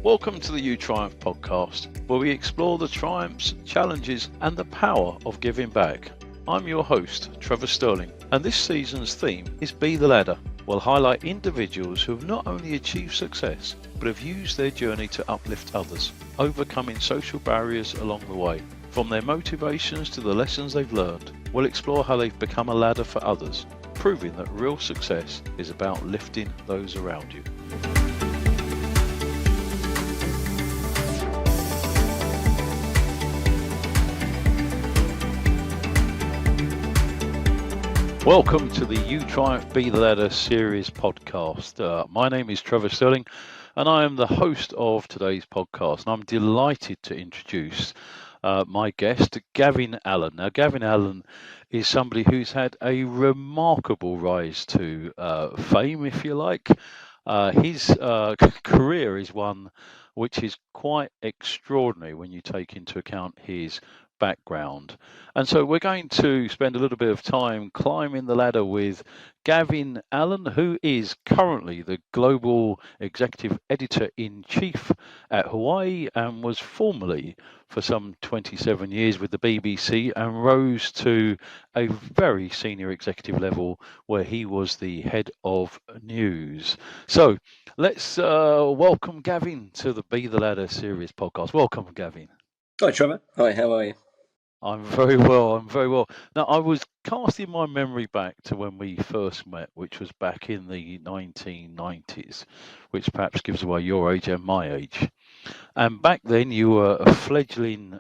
Welcome to the You Triumph podcast, where we explore the triumphs, challenges, and the power of giving back. I'm your host, Trevor Sterling, and this season's theme is Be the Ladder. We'll highlight individuals who have not only achieved success, but have used their journey to uplift others, overcoming social barriers along the way. From their motivations to the lessons they've learned, we'll explore how they've become a ladder for others, proving that real success is about lifting those around you. Welcome to the You Triumph Be the Ladder series podcast. My name is Trevor Sterling and I am the host of today's podcast. And I'm delighted to introduce my guest, Gavin Allen. Now, Gavin Allen is somebody who's had a remarkable rise to fame, if you like. His career is one which is quite extraordinary when you take into account his background. And so we're going to spend a little bit of time climbing the ladder with Gavin Allen, who is currently the Global Executive Editor-in-Chief at Huawei and was formerly for some 27 years with the BBC and rose to a very senior executive level where he was the head of news. So let's welcome Gavin to the Be the Ladder series podcast. Welcome, Gavin. Hi, Trevor. Hi, how are you? I'm very well. Now, I was casting my memory back to when we first met, which was back in the 1990s, which perhaps gives away your age and my age. And back then, you were a fledgling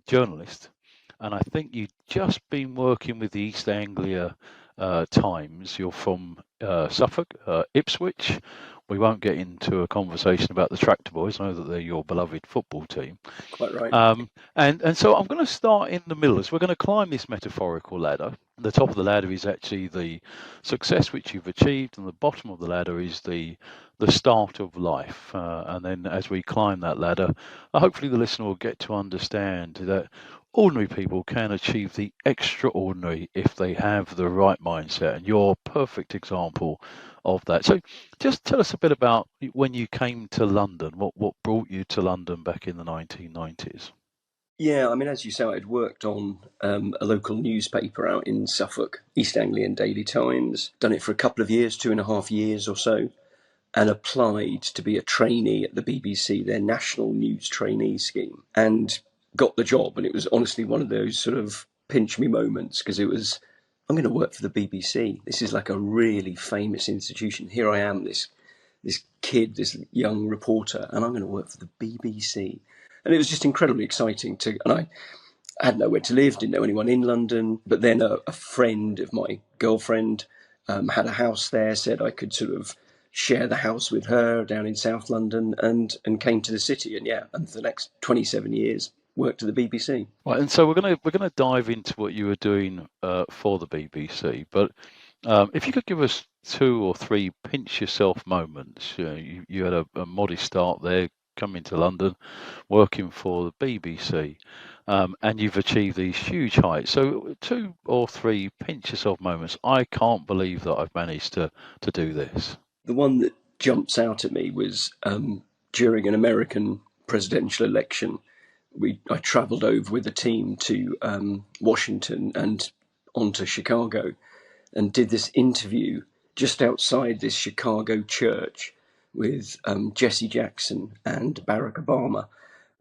journalist, and I think you'd just been working with the East Anglia Times. You're from Suffolk, Ipswich. We won't get into a conversation about the Tractor Boys. I know that they're your beloved football team. Quite right. And so I'm going to start in the middle. So we're going to climb this metaphorical ladder. The top of the ladder is actually the success which you've achieved, and the bottom of the ladder is the start of life. And then as we climb that ladder, hopefully the listener will get to understand that ordinary people can achieve the extraordinary if they have the right mindset. And you're a perfect example of that. So just tell us a bit about when you came to London. What brought you to London back in the 1990s? Yeah, I mean, as you say, I'd worked on a local newspaper out in Suffolk, East Anglian Daily Times, done it for a couple of years, 2.5 years or so, and applied to be a trainee at the BBC, their national news trainee scheme, and got the job. And it was honestly one of those sort of pinch me moments, because it was, I'm going to work for the BBC. This is like a really famous institution. Here I am, this kid, this young reporter, and I'm going to work for the BBC. And it was just incredibly exciting and I had nowhere to live, didn't know anyone in London. But then a friend of my girlfriend had a house there, said I could sort of share the house with her down in South London, and came to the city. And for the next 27 years, worked at the BBC. Right, and so we're gonna dive into what you were doing for the BBC. But if you could give us 2 or 3 pinch yourself moments. You had a modest start there, coming to London, working for the BBC, and you've achieved these huge heights. So 2 or 3 pinch yourself moments. I can't believe that I've managed to do this. The one that jumps out at me was during an American presidential election. I travelled over with a team to Washington and on to Chicago, and did this interview just outside this Chicago church with Jesse Jackson and Barack Obama.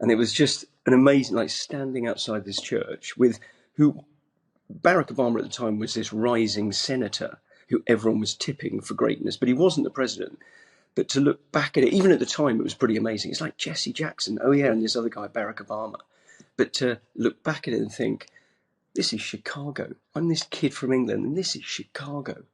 And it was just an amazing, like standing outside this church with Barack Obama at the time was this rising senator who everyone was tipping for greatness, but he wasn't the president. But to look back at it, even at the time, it was pretty amazing. It's like Jesse Jackson, oh yeah, and this other guy, Barack Obama. But to look back at it and think, this is Chicago. I'm this kid from England, and this is Chicago,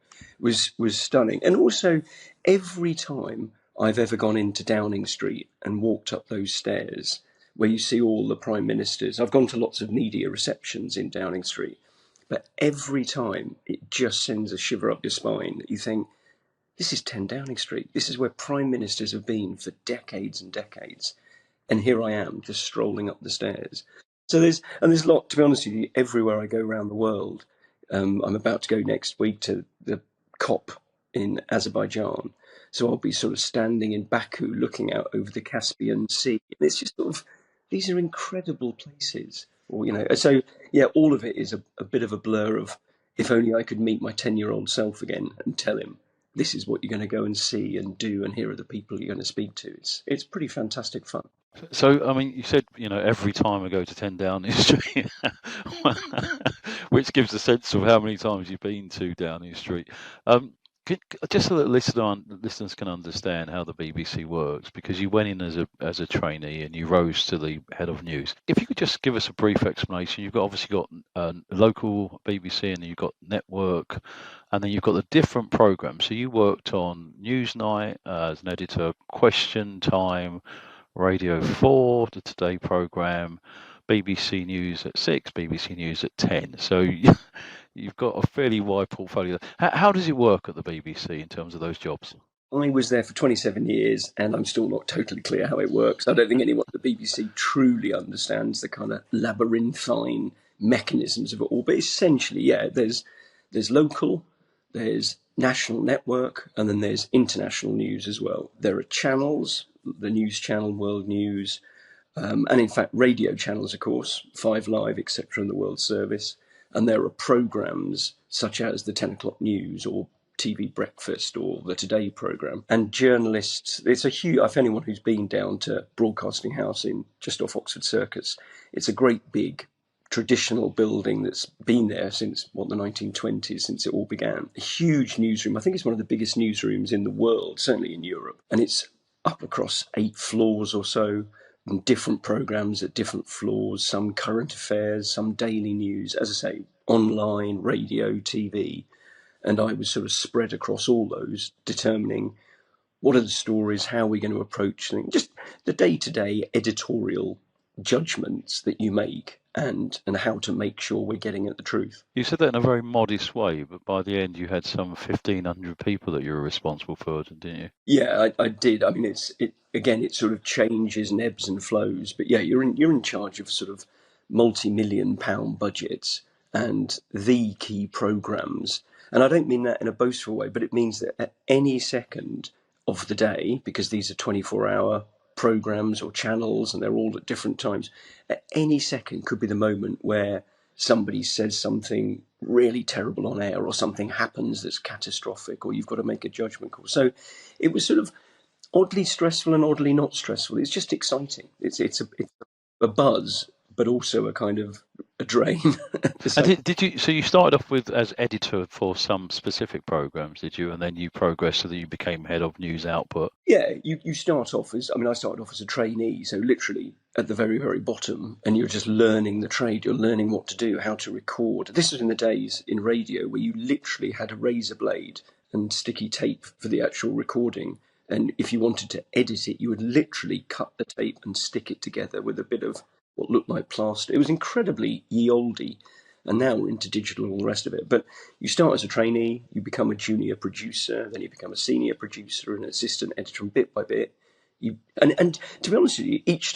was stunning. And also, every time I've ever gone into Downing Street and walked up those stairs where you see all the prime ministers, I've gone to lots of media receptions in Downing Street, but every time it just sends a shiver up your spine. You think, this is 10 Downing Street. This is where prime ministers have been for decades and decades. And here I am, just strolling up the stairs. So there's a lot, to be honest with you, everywhere I go around the world. I'm about to go next week to the COP in Azerbaijan. So I'll be sort of standing in Baku looking out over the Caspian Sea. And it's just sort of, these are incredible places. Or, so yeah, all of it is a bit of a blur of, if only I could meet my 10-year-old self again and tell him, this is what you're going to go and see and do, and here are the people you're going to speak to. It's pretty fantastic fun. So, I mean, you said, every time I go to 10 Downing Street, which gives a sense of how many times you've been to Downing Street. Um, just so that listeners can understand how the BBC works, because you went in as a trainee and you rose to the head of news. If you could just give us a brief explanation, you've obviously got local BBC, and then you've got network, and then you've got the different programs. So you worked on Newsnight as an editor, Question Time, Radio 4, the Today programme, BBC News at 6, BBC News at 10. So you've got a fairly wide portfolio. How does it work at the BBC in terms of those jobs? I was there for 27 years, and I'm still not totally clear how it works. I don't think anyone at the BBC truly understands the kind of labyrinthine mechanisms of it all. But essentially, yeah, there's local, there's national network, and then there's international news as well. There are channels, the News Channel, World News, and in fact radio channels, of course, 5 Live, etc., and the World Service. And there are programmes such as the 10 o'clock news or TV Breakfast or the Today programme. And journalists, it's a huge, if anyone who's been down to Broadcasting House in just off Oxford Circus, it's a great big traditional building that's been there since, the 1920s, since it all began. A huge newsroom. I think it's one of the biggest newsrooms in the world, certainly in Europe. And it's up across 8 floors or so, and different programmes at different floors, some current affairs, some daily news, as I say, online, radio, TV. And I was sort of spread across all those, determining what are the stories, how are we going to approach things, just the day-to-day editorial judgments that you make, and how to make sure we're getting at the truth. You said that in a very modest way, but by the end you had some 1,500 people that you were responsible for, didn't you? Yeah, I did. I mean, it sort of changes and ebbs and flows, but yeah, you're in charge of sort of multi-million-pound budgets and the key programs. And I don't mean that in a boastful way, but it means that at any second of the day, because these are 24-hour programs or channels and they're all at different times, at any second could be the moment where somebody says something really terrible on air, or something happens that's catastrophic, or you've got to make a judgment call. So it was sort of oddly stressful and oddly not stressful. It's just exciting. It's a buzz, but also a kind of a drain. And did you? So you started off with as editor for some specific programs, did you? And then you progressed so that you became head of news output. Yeah, you start off as, I started off as a trainee, so literally at the very, very bottom, and you're just learning the trade, you're learning what to do, how to record. This was in the days in radio where you literally had a razor blade and sticky tape for the actual recording. And if you wanted to edit it, you would literally cut the tape and stick it together with a bit of what looked like plaster. It was incredibly ye olde. And now we're into digital and all the rest of it. But you start as a trainee, you become a junior producer, then you become a senior producer and assistant editor, and bit by bit, and to be honest with you, each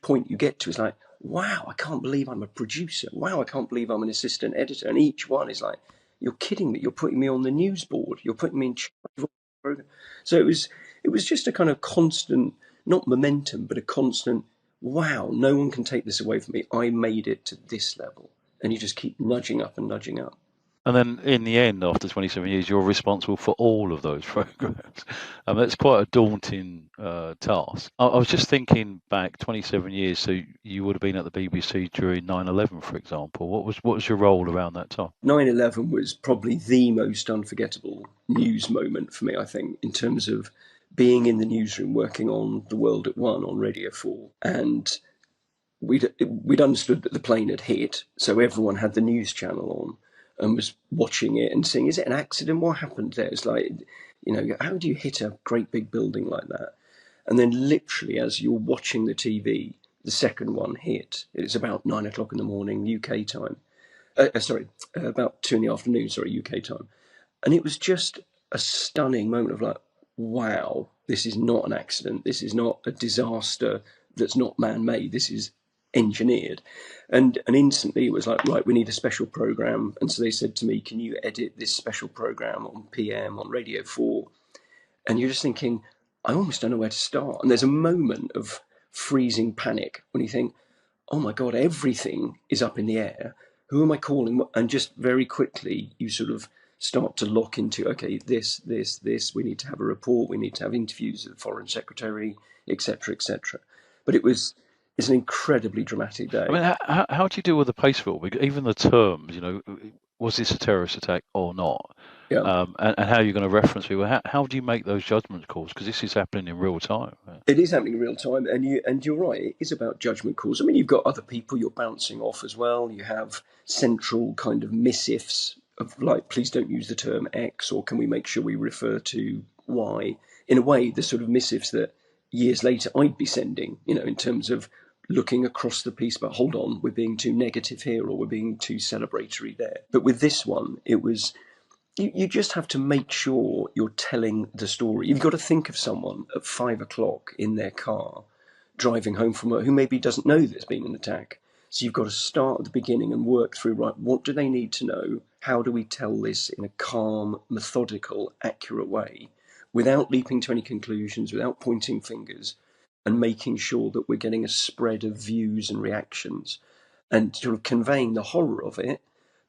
point you get to is like, wow, I can't believe I'm a producer. Wow, I can't believe I'm an assistant editor. And each one is like, you're kidding me. You're putting me on the news board. You're putting me in charge of all the program. So it was just a kind of constant, not momentum, but a constant, wow, no one can take this away from me. I made it to this level. And you just keep nudging up and nudging up. And then in the end, after 27 years, you're responsible for all of those programs. That's quite a daunting task. I was just thinking back 27 years, so you would have been at the BBC during 9/11, for example. What was your role around that time? 9/11 was probably the most unforgettable news moment for me, I think, in terms of being in the newsroom, working on The World at One on Radio 4. And we'd understood that the plane had hit, so everyone had the news channel on and was watching it and saying, is it an accident? What happened there? It's like, how do you hit a great big building like that? And then literally as you're watching the TV, the second one hit. It's about 9 o'clock in the morning, UK time. About 2 in the afternoon, UK time. And it was just a stunning moment of like, wow, this is not an accident. This is not a disaster that's not man-made. This is engineered. And instantly it was like, right, we need a special program. And so they said to me, can you edit this special program on PM, on Radio 4? And you're just thinking, I almost don't know where to start. And there's a moment of freezing panic when you think, oh my God, everything is up in the air. Who am I calling? And just very quickly, you sort of start to lock into, okay, this, we need to have a report, we need to have interviews with the foreign secretary, etc., etc. But it's an incredibly dramatic I day. mean, how do you deal with the pace of it all? Because even the terms, was this a terrorist attack or not? Yeah. And how are you going to reference people? How do you make those judgment calls? Because this is happening in real time. It is happening in real time, and you're right. It is about judgment calls. I mean, you've got other people you're bouncing off as well. You have central kind of missives of like, please don't use the term X, or can we make sure we refer to Y? In a way, the sort of missives that years later I'd be sending, in terms of looking across the piece. But hold on, we're being too negative here, or we're being too celebratory there. But with this one, it was you just have to make sure you're telling the story. You've got to think of someone at 5 o'clock in their car driving home from work who maybe doesn't know there's been an attack. So you've got to start at the beginning and work through, right, what do they need to know? How do we tell this in a calm, methodical, accurate way without leaping to any conclusions, without pointing fingers, and making sure that we're getting a spread of views and reactions and sort of conveying the horror of it,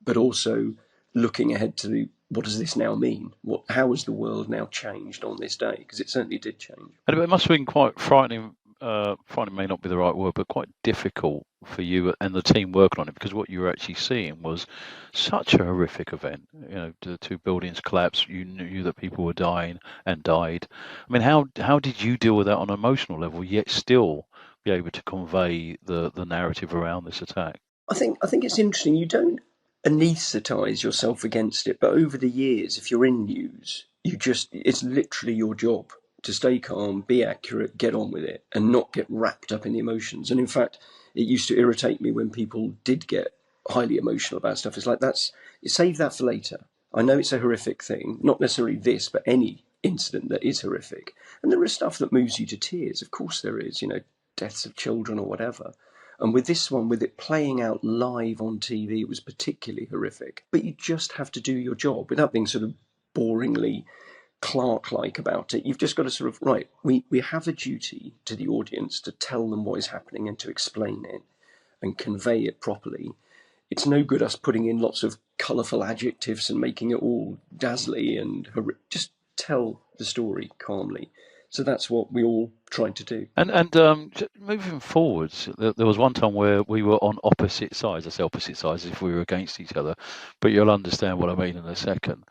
but also looking ahead to what does this now mean? How has the world now changed on this day? Because it certainly did change. And it must have been quite frightening. Frightening may not be the right word, but quite difficult for you and the team working on it, because what you were actually seeing was such a horrific event. The two buildings collapsed. You knew that people were dying and died. I mean, how did you deal with that on an emotional level, yet still be able to convey the narrative around this attack? I think it's interesting. You don't anaesthetize yourself against it, but over the years, if you're in news, it's literally your job to stay calm, be accurate, get on with it, and not get wrapped up in the emotions. And in fact, it used to irritate me when people did get highly emotional about stuff. It's like, save that for later. I know it's a horrific thing, not necessarily this, but any incident that is horrific. And there is stuff that moves you to tears. Of course there is, deaths of children or whatever. And with this one, with it playing out live on TV, it was particularly horrific. But you just have to do your job without being sort of boringly Clark-like about it. You've just got to sort of, right, we have a duty to the audience to tell them what is happening and to explain it and convey it properly. It's no good us putting in lots of colourful adjectives and making it all dazzly and just tell the story calmly. So that's what we all tried to do. And moving forwards, there was one time where we were on opposite sides. I say opposite sides as if we were against each other, but you'll understand what I mean in a second.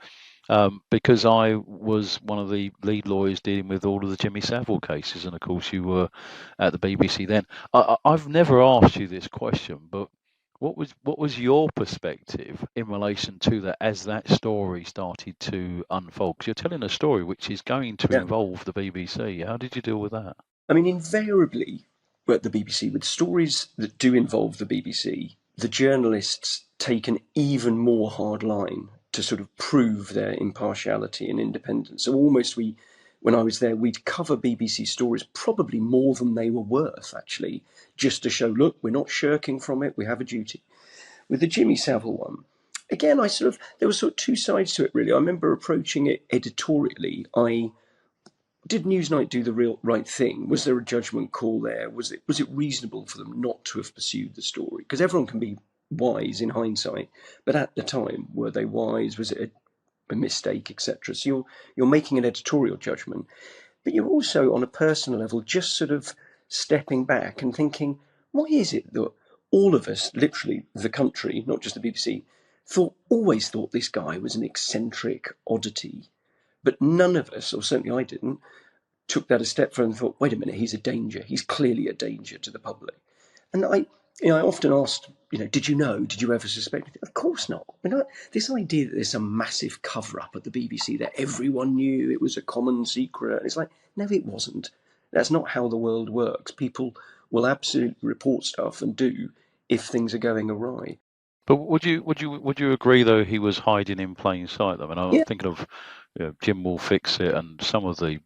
Because I was one of the lead lawyers dealing with all of the Jimmy Savile cases, and of course you were at the BBC then. I've never asked you this question, but what was your perspective in relation to that as that story started to unfold? Because you're telling a story which is going to Yeah. involve the BBC. How did you deal with that? I mean, invariably, at the BBC, with stories that do involve the BBC, the journalists take an even more hard line to sort of prove their impartiality and independence. So almost when I was there, we'd cover BBC stories probably more than they were worth, actually, just to show, look, we're not shirking from it, we have a duty. With the Jimmy Savile one, again, there were sort of two sides to it, really. I remember approaching it editorially. Did Newsnight do the right thing? Was there a judgment call there? Was it reasonable for them not to have pursued the story? Because everyone can be wise in hindsight, but at the time, were they wise? Was it a mistake, etc.? So you're making an editorial judgment, but you're also on a personal level just sort of stepping back and thinking, why is it that all of us, literally the country, not just the BBC, always thought this guy was an eccentric oddity, but none of us, or certainly I didn't, took that a step further and thought, wait a minute, he's a danger. He's clearly a danger to the public. And I often asked, did you know? Did you ever suspect it? Of course not. This idea that there's a massive cover-up at the BBC that everyone knew it was a common secret. It's like, no, it wasn't. That's not how the world works. People will absolutely report stuff and do if things are going awry. But would you agree though he was hiding in plain sight? I mean, I'm Yeah, thinking of Jim will fix it, and some of the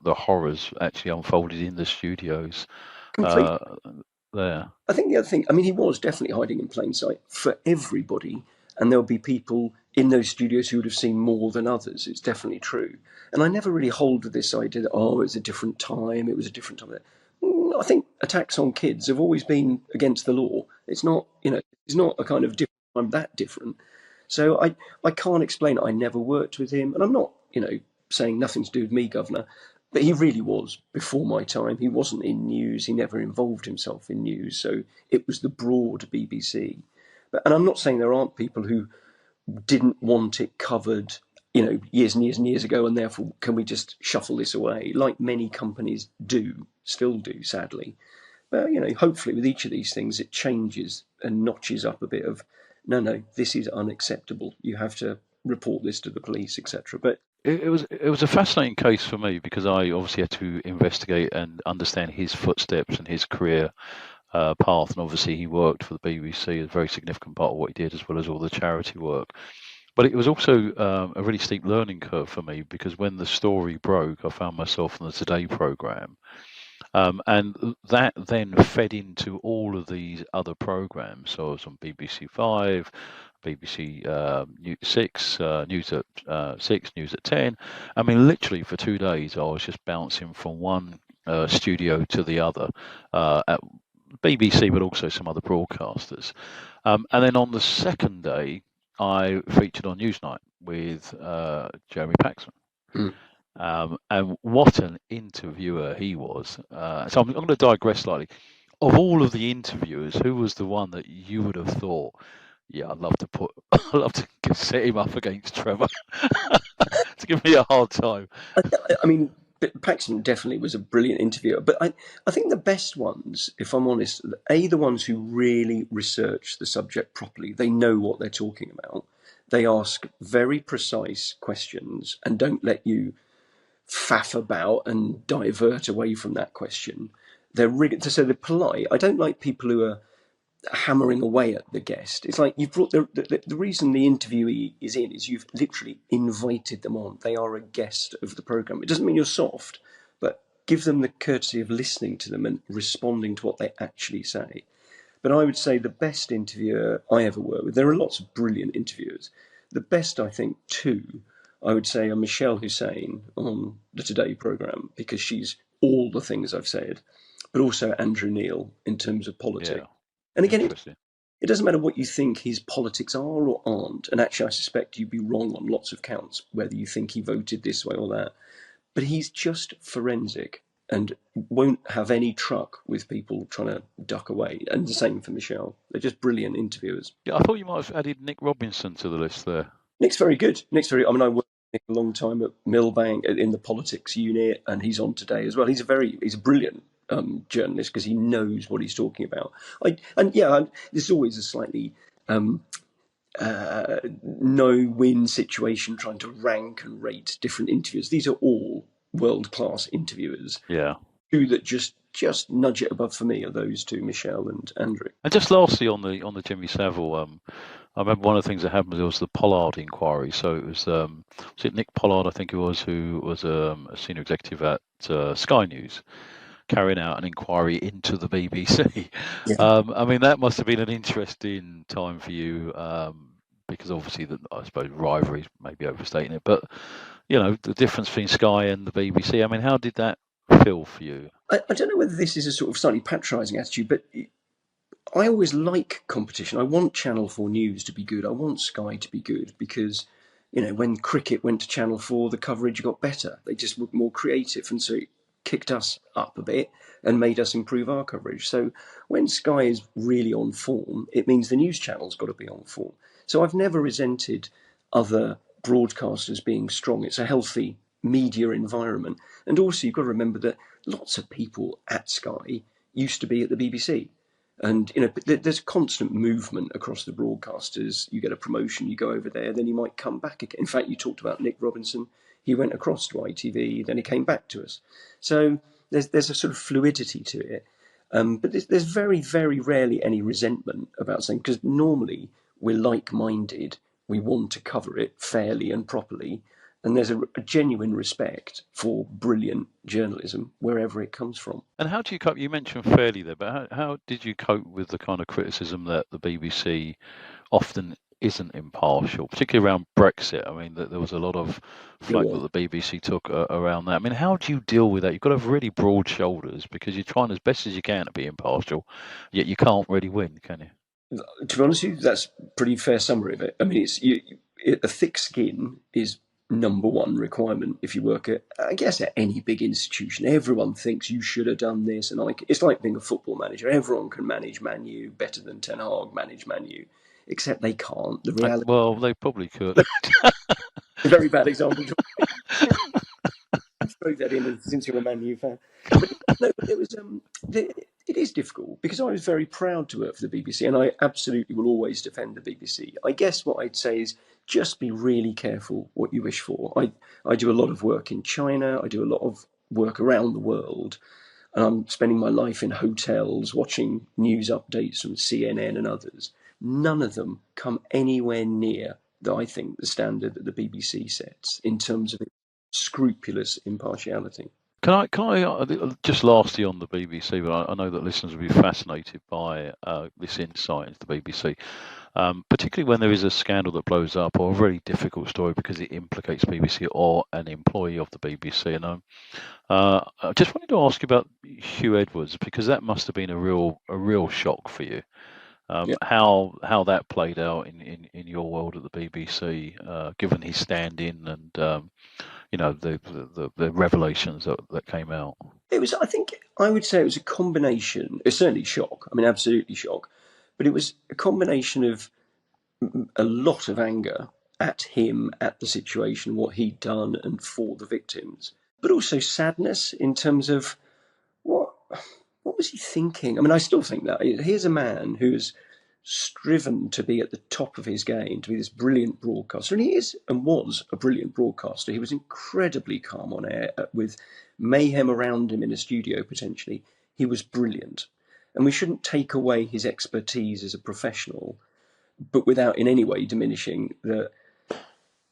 horrors actually unfolded in the studios. completely. Uh, there. I think the other thing, I mean, he was definitely hiding in plain sight for everybody, and there'll be people in those studios who would have seen more than others. It's definitely true. And I never really hold with this idea that, oh, it was a different time, it was a different time. I think attacks on kids have always been against the law. It's not, it's not a kind of different time that different. So I can't explain it. I never worked with him, and I'm not, saying nothing to do with me, Governor. But he really was before my time. He wasn't in news. He never involved himself in news. So it was the broad BBC. And I'm not saying there aren't people who didn't want it covered, years and years and years ago, and therefore can we just shuffle this away, like many companies still do, sadly. But hopefully with each of these things, it changes and notches up a bit of, no, this is unacceptable. You have to report this to the police, etc. But It was a fascinating case for me because I obviously had to investigate and understand his footsteps and his career path, and obviously he worked for the BBC, a very significant part of what he did, as well as all the charity work. But it was also a really steep learning curve for me because when the story broke, I found myself on the Today programme. And that then fed into all of these other programs. So I was on BBC Five, BBC News 6, News at 6, News at 10. I mean, literally for 2 days, I was just bouncing from one studio to the other at BBC, but also some other broadcasters. And then on the second day, I featured on Newsnight with Jeremy Paxman. mm, And what an interviewer he was. So I'm going to digress slightly. Of all of the interviewers, who was the one that you would have thought, yeah, I'd love to set him up against Trevor to give me a hard time? I mean, Paxton definitely was a brilliant interviewer, but I think the best ones, if I'm honest, the ones who really research the subject properly, they know what they're talking about. They ask very precise questions and don't let you faff about and divert away from that question. They're really, so they're polite. I don't like people who are hammering away at the guest. It's like you've brought the reason the interviewee is in is you've literally invited them on. They are a guest of the program. It doesn't mean you're soft, but give them the courtesy of listening to them and responding to what they actually say. But I would say the best interviewer I ever worked with, there are lots of brilliant interviewers. The best, I think, two, I would say are Michelle Hussein on the Today programme, because she's all the things I've said, but also Andrew Neil in terms of politics. Yeah, And again, interesting. it doesn't matter what you think his politics are or aren't. And actually, I suspect you'd be wrong on lots of counts, whether you think he voted this way or that. But he's just forensic and won't have any truck with people trying to duck away. And the same for Michelle. They're just brilliant interviewers. Yeah, I thought you might have added Nick Robinson to the list there. Nick's very good. I mean, I worked with Nick a long time at Millbank in the politics unit, and he's on Today as well. He's a brilliant journalist because he knows what he's talking about. There's always a slightly no-win situation trying to rank and rate different interviewers. These are all world-class interviewers. Yeah. Two that just nudge it above for me are those two, Michelle and Andrew. And just lastly on the Jimmy Savile, I remember one of the things that happened was the Pollard inquiry. So it was it Nick Pollard, I think it was, who was a senior executive at Sky News, carrying out an inquiry into the BBC. Yeah. I mean, that must have been an interesting time for you, because obviously, I suppose rivalry may be overstating it, but the difference between Sky and the BBC. I mean, how did that feel for you? I don't know whether this is a sort of slightly patronising attitude, but I always like competition. I want Channel 4 News to be good. I want Sky to be good because, when cricket went to Channel 4, the coverage got better. They just were more creative, and so it kicked us up a bit and made us improve our coverage. So when Sky is really on form, it means the news channel's got to be on form. So I've never resented other broadcasters being strong. It's a healthy media environment. And also you've got to remember that lots of people at Sky used to be at the BBC. And there's constant movement across the broadcasters. You get a promotion, you go over there, then you might come back again. In fact, you talked about Nick Robinson. He went across to ITV, then he came back to us. So there's a sort of fluidity to it. But there's very, very rarely any resentment about saying, because normally we're like-minded. We want to cover it fairly and properly. And there's a genuine respect for brilliant journalism wherever it comes from. And how do you cope? You mentioned fairly there, but how did you cope with the kind of criticism that the BBC often isn't impartial, particularly around Brexit? I mean, there was a lot of flack that the BBC took around that. I mean, how do you deal with that? You've got to have really broad shoulders because you're trying as best as you can to be impartial, yet you can't really win, can you? To be honest with you, that's a pretty fair summary of it. I mean, a thick skin is number one requirement if you work at, I guess, at any big institution. Everyone thinks you should have done this, and it's like being a football manager. Everyone can manage Man U better than Ten Hag manage Man U, except they can't. The reality, Well, they probably could. a very bad example. Throw that in since you're a Man U fan. But no, it was it is difficult because I was very proud to work for the BBC, and I absolutely will always defend the BBC. I guess what I'd say is just be really careful what you wish for. I do a lot of work in China. I do a lot of work around the world, and I'm spending my life in hotels watching news updates from CNN and others. None of them come anywhere near, I think, the standard that the BBC sets in terms of scrupulous impartiality. Can I just lastly on the BBC, but I know that listeners will be fascinated by this insight into the BBC, particularly when there is a scandal that blows up or a very difficult story because it implicates BBC or an employee of the BBC. And I just wanted to ask you about Hugh Edwards because that must have been a real shock for you. Yeah. How that played out in your world at the BBC, given his stand-in and the revelations that came out. It was, I think, I would say it was a combination. It's certainly shock. I mean, absolutely shock. But it was a combination of a lot of anger at him, at the situation, what he'd done, and for the victims, but also sadness in terms of what what was he thinking? I mean, I still think that here's a man who's striven to be at the top of his game, to be this brilliant broadcaster, and he is and was a brilliant broadcaster. He was incredibly calm on air, with mayhem around him in a studio potentially. He was brilliant, and we shouldn't take away his expertise as a professional, but without in any way diminishing the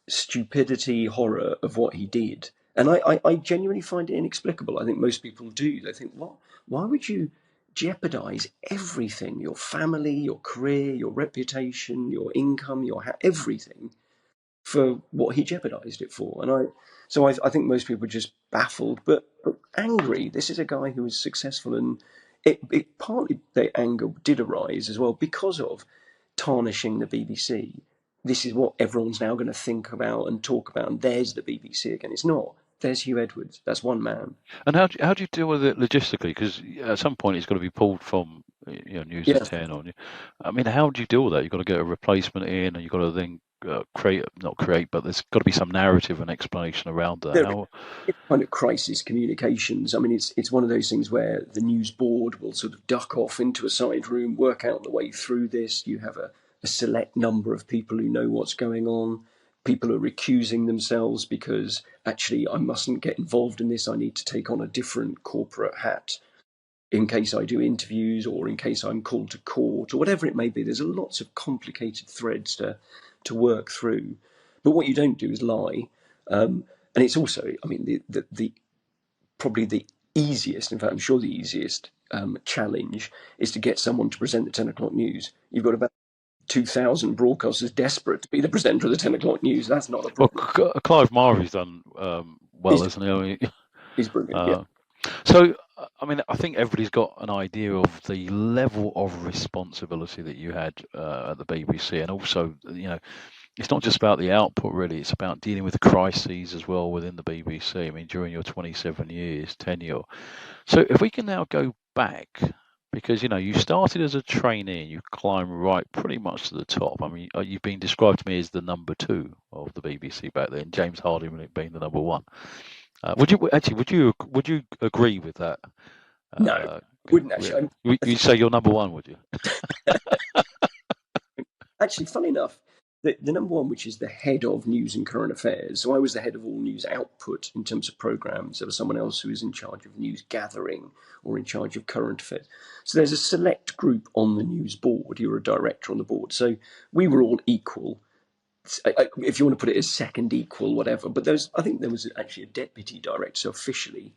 stupidity, horror of what he did. And I genuinely find it inexplicable. I think most people do. They think, what? Why would you jeopardize everything, your family, your career, your reputation, your income, everything, for what he jeopardized it for? And I think most people are just baffled, but angry. This is a guy who was successful, and it partly the anger did arise as well because of tarnishing the BBC. This is what everyone's now going to think about and talk about, and there's the BBC again. It's not. There's Hugh Edwards. That's one man. And how do you deal with it logistically? Because at some point it's got to be pulled from News Yeah. at 10 on you. I mean, how do you deal with that? You've got to get a replacement in, and you've got to then not create, but there's got to be some narrative and explanation around that. No, it's kind of crisis communications. I mean, it's one of those things where the news board will sort of duck off into a side room, work out the way through this. You have a select number of people who know what's going on. People are recusing themselves because actually I mustn't get involved in this. I need to take on a different corporate hat in case I do interviews or in case I'm called to court or whatever it may be. There's lots of complicated threads to work through. But what you don't do is lie. And it's also, I mean, the probably the easiest, in fact, I'm sure the easiest challenge is to get someone to present the 10 o'clock news. You've got about 2,000 broadcasters desperate to be the presenter of the 10 o'clock news. That's not a problem. Well, Clive Marvey's done well, hasn't he? I mean, He's brilliant, yeah. So, I mean, I think everybody's got an idea of the level of responsibility that you had at the BBC, and also, it's not just about the output, really. It's about dealing with the crises as well within the BBC. I mean, during your 27 years tenure. So, if we can now go back, because you started as a trainee and you climbed right pretty much to the top. I mean, you've been described to me as the number 2 of the BBC back then. James Hardy being the number 1. Would you agree with that? No, wouldn't actually. You'd say you're number 1, would you? Actually, funny enough, the number 1, which is the head of news and current affairs. So I was the head of all news output in terms of programs. There was someone else who was in charge of news gathering or in charge of current affairs. So there's a select group on the news board. You're a director on the board. So we were all equal. if you want to put it as second equal, whatever. But I think there was actually a deputy director, so officially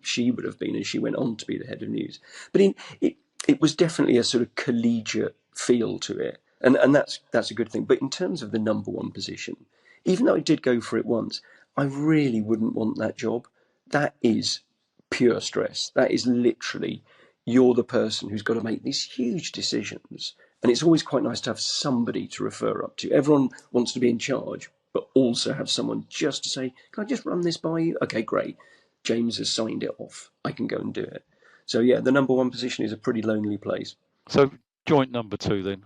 she would have been, and she went on to be the head of news. But it was definitely a sort of collegiate feel to it, and that's a good thing. But in terms of the number one position, even though I did go for it once, I really wouldn't want that job. That is pure stress. That is literally, you're the person who's got to make these huge decisions. And it's always quite nice to have somebody to refer up to. Everyone wants to be in charge, but also have someone just to say, can I just run this by you? Okay, great. James has signed it off. I can go and do it. So yeah, the number one position is a pretty lonely place. So joint number two then.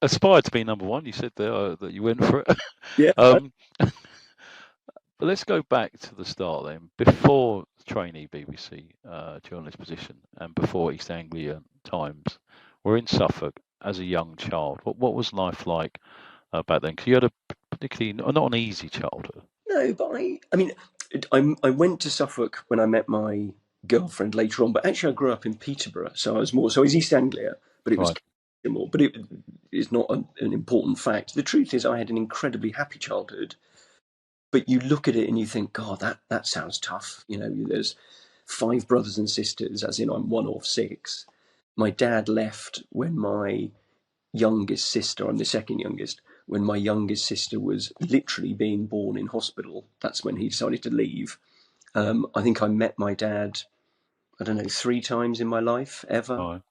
Aspired to be number one. You said there that you went for it. Yeah. um, but let's go back to the start then. Before trainee BBC journalist position and before East Anglia Times, we're in Suffolk as a young child. What was life like back then? Because you had a particularly not an easy childhood. No, but I mean, I went to Suffolk when I met my girlfriend later on, but actually I grew up in Peterborough, so I was more, so it was East Anglia, but it was Right. more, but it is not an important fact. The truth is I had an incredibly happy childhood, but you look at it and you think, God, that sounds tough. You know, there's five brothers and sisters, as in I'm one of six. My dad left when my youngest sister, I'm the second youngest, when my youngest sister was literally being born in hospital. That's when he decided to leave. I think I met my dad, I don't know, 3 times in my life ever. Right.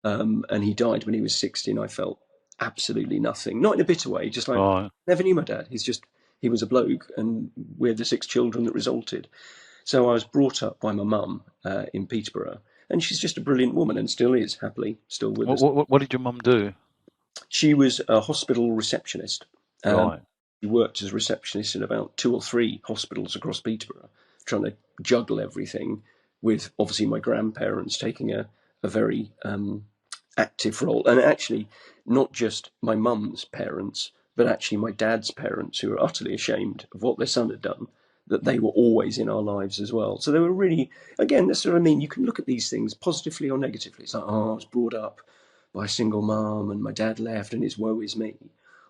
And he died when he was 60, and I felt absolutely nothing. Not in a bitter way, just like, Right. never knew my dad. He was a bloke, and we're the 6 children that resulted. So I was brought up by my mum in Peterborough, and she's just a brilliant woman and still is, happily, still with us. What did your mum do? She was a hospital receptionist. Right. She worked as a receptionist in about 2 or 3 hospitals across Peterborough, trying to juggle everything with obviously my grandparents taking a very active role. And actually, not just my mum's parents, but actually my dad's parents, who were utterly ashamed of what their son had done, that they were always in our lives as well. So they were really, again, that's what I mean. You can look at these things positively or negatively. It's like, oh, I was brought up by a single mum and my dad left and it's woe is me.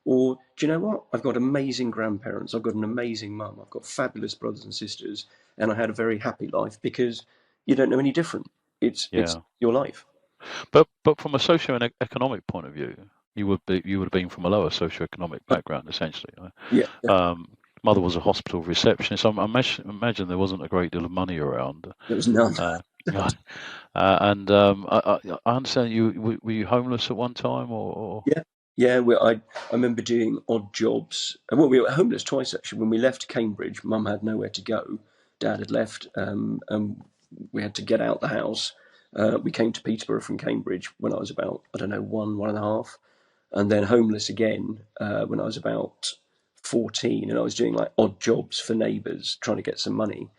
Or do you know what? I've got amazing grandparents. I've got an amazing mum. I've got fabulous brothers and sisters, and I had a very happy life because you don't know any different. It's Yeah. your life. But from a socio-economic point of view, you would have been from a lower socio-economic background essentially. Right? Yeah, Mother was a hospital receptionist. I imagine there wasn't a great deal of money around. there was none. Yeah. And I understand were you homeless at one time or? Yeah, yeah. I remember doing odd jobs. Well, we were homeless twice actually. When we left Cambridge, Mum had nowhere to go. Dad had left, and we had to get out the house. We came to Peterborough from Cambridge when I was about, I don't know, 1.5, and then homeless again when I was about 14, and I was doing like odd jobs for neighbours trying to get some money.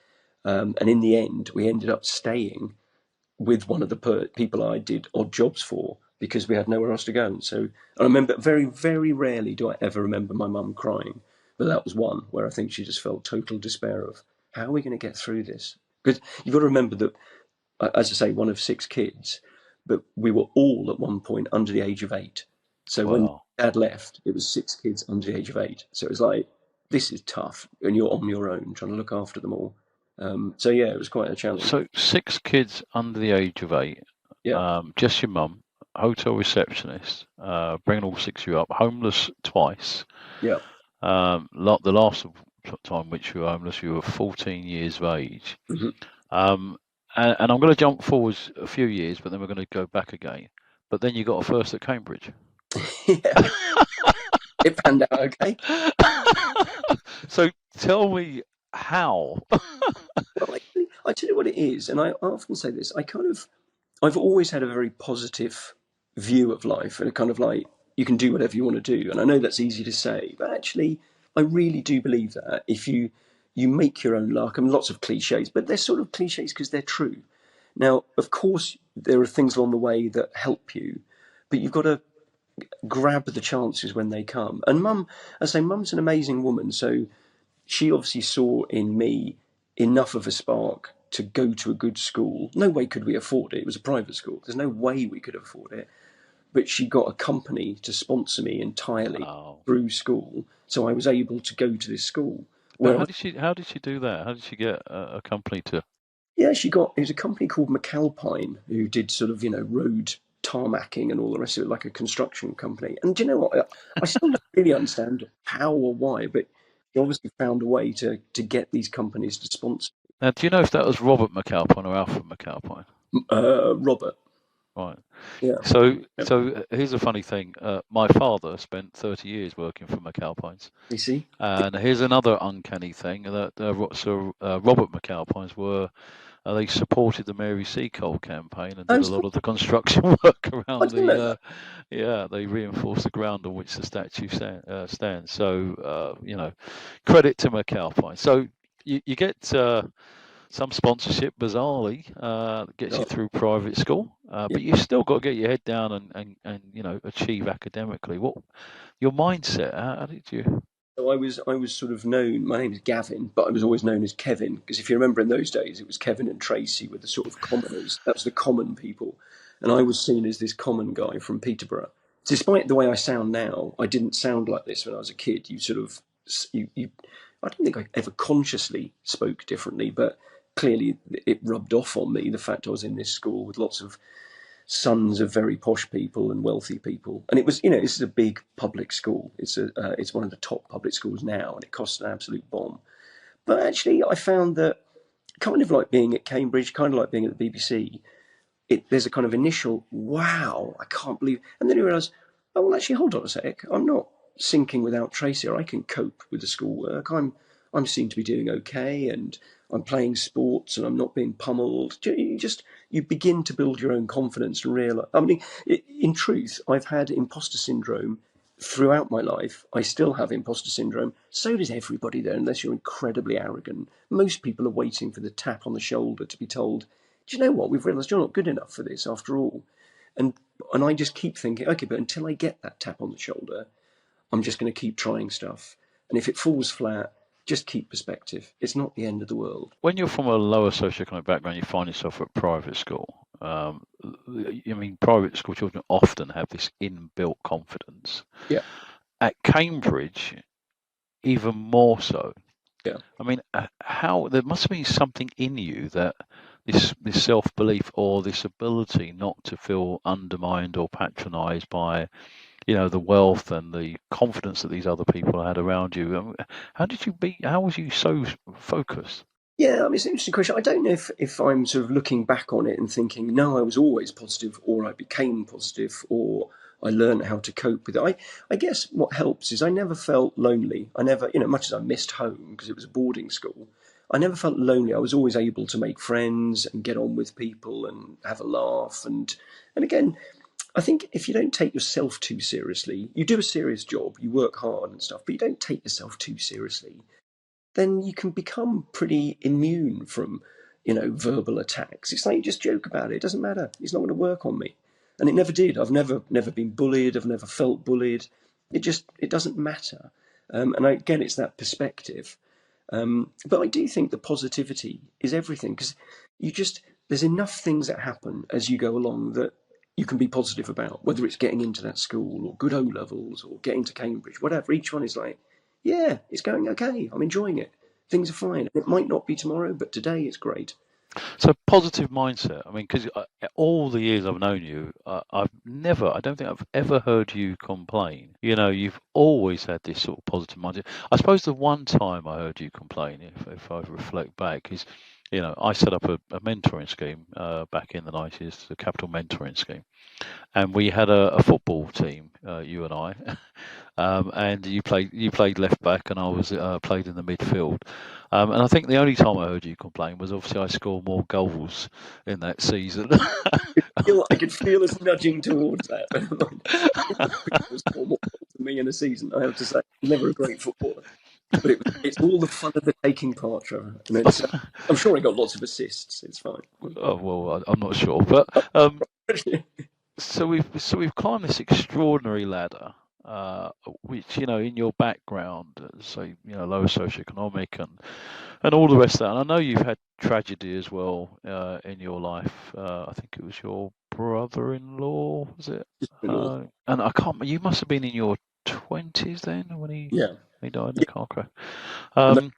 And in the end, we ended up staying with one of the people I did odd jobs for because we had nowhere else to go. And so I remember very, very rarely do I ever remember my mum crying, but that was one where I think she just felt total despair of how are we going to get through this? Because you've got to remember that, as I say, one of 6 kids, but we were all at one point under the age of 8. So when Wow. dad left, it was 6 kids under the age of 8. So it was like, this is tough, and you're on your own trying to look after them all. So yeah, it was quite a challenge. So 6 kids under the age of 8, Yeah, just your mum, hotel receptionist, bringing all 6 of you up, homeless twice. yeah. The last time which you were homeless, you were 14 years of age. Mhm. Um, and I'm going to jump forwards a few years, but then we're going to go back again. But then you got a first at Cambridge. Yeah, it panned out okay. So tell me how. Well, I tell you what it is, and I often say this. I've always had a very positive view of life, and a kind of like you can do whatever you want to do. And I know that's easy to say, but actually, I really do believe that if you make your own luck, and lots of cliches, but they're sort of cliches because they're true. Now, of course, there are things along the way that help you, but you've got to grab the chances when they come. And mum, I say, mum's an amazing woman, so she obviously saw in me enough of a spark to go to a good school. No way could we afford it. It was a private school. There's no way we could afford it. but she got a company to sponsor me entirely Oh. through school, so I was able to go to this school. But Where how did she do that? How did she get a company to? Yeah, it was a company called McAlpine who did sort of, road tarmacking and all the rest of it, like a construction company. And do you know what? I still don't really understand how or why, but he obviously found a way to get these companies to sponsor. Now, do you know if that was Robert McAlpine or Alfred McAlpine? Robert, Right. yeah, So here's a funny thing. My father spent 30 years working for McAlpines. you see? And here's another uncanny thing that Robert McAlpines they supported the Mary Seacole campaign and did I'm a lot sorry, of the construction work I around didn't know that. yeah, they reinforced the ground on which the statue stands. So, credit to McAlpine. So you get some sponsorship, bizarrely, that gets you Oh, through private school, yeah. but you still got to get your head down and achieve academically. What your mindset? How did you? So I was sort of known. My name is Gavin, but I was always known as Kevin because if you remember in those days, it was Kevin and Tracy were the sort of commoners. That was the common people, and I was seen as this common guy from Peterborough. Despite the way I sound now, I didn't sound like this when I was a kid. You sort of you. I don't think I ever consciously spoke differently, but clearly it rubbed off on me the fact I was in this school with lots of sons of very posh people and wealthy people. And it was, this is a big public school. It's one of the top public schools now, and it costs an absolute bomb. But actually, I found that kind of like being at Cambridge, kind of like being at the BBC, there's a kind of initial wow, I can't believe, and then you realise, oh well, actually, hold on a sec, I'm not sinking without Tracy. I can cope with the schoolwork. I'm seen to be doing okay, and I'm playing sports, and I'm not being pummeled. You begin to build your own confidence and realize. I mean, in truth, I've had imposter syndrome throughout my life. I still have imposter syndrome. So does everybody there, unless you're incredibly arrogant. Most people are waiting for the tap on the shoulder to be told, do you know what? We've realised you're not good enough for this after all. And and I just keep thinking, okay, but until I get that tap on the shoulder, I'm just going to keep trying stuff. And if it falls flat, just keep perspective. It's not the end of the world. When you're from a lower socioeconomic background, you find yourself at private school. I mean, private school children often have this inbuilt confidence. Yeah, At Cambridge, even more so. yeah. I mean, how there must be something in you that this self-belief or this ability not to feel undermined or patronized by, the wealth and the confidence that these other people had around you. How was you so focused? Yeah, I mean, it's an interesting question. I don't know if I'm sort of looking back on it and thinking, no, I was always positive, or I became positive, or I learned how to cope with it. I guess what helps is I never felt lonely. I never, much as I missed home because it was a boarding school, I never felt lonely. I was always able to make friends and get on with people and have a laugh. And again, I think if you don't take yourself too seriously, you do a serious job, you work hard and stuff, but you don't take yourself too seriously, then you can become pretty immune from, verbal attacks. It's like you just joke about it. It doesn't matter. It's not going to work on me. And it never did. I've never been bullied. I've never felt bullied. It doesn't matter. And again, it's that perspective. But I do think the positivity is everything because there's enough things that happen as you go along that you can be positive about, whether it's getting into that school or good O levels or getting to Cambridge, whatever. Each one is like, yeah, it's going okay. I'm enjoying it. Things are fine. It might not be tomorrow, but today it's great. So positive mindset. I mean, because all the years I've known you, I don't think I've ever heard you complain. You've always had this sort of positive mindset. I suppose the one time I heard you complain, if I reflect back, is, I set up a mentoring scheme back in the 90s, the Capital Mentoring Scheme, and we had a football team, you and I, and you played left back, and I was played in the midfield. And I think the only time I heard you complain was obviously I scored more goals in that season. I could feel us nudging towards that. People score more goals than me in a season. I have to say, never a great footballer, but it's all the fun of the taking part, Trevor. And I'm sure I got lots of assists. It's fine. Oh, well, I'm not sure, but so we've climbed this extraordinary ladder, which in your background, say lower socioeconomic and all the rest of that. And I know you've had tragedy as well in your life. I think it was your brother-in-law, was it? Sister-in-law. And I can't. You must have been in your 20s then when Yeah, he died in the yeah. car crash. And Um,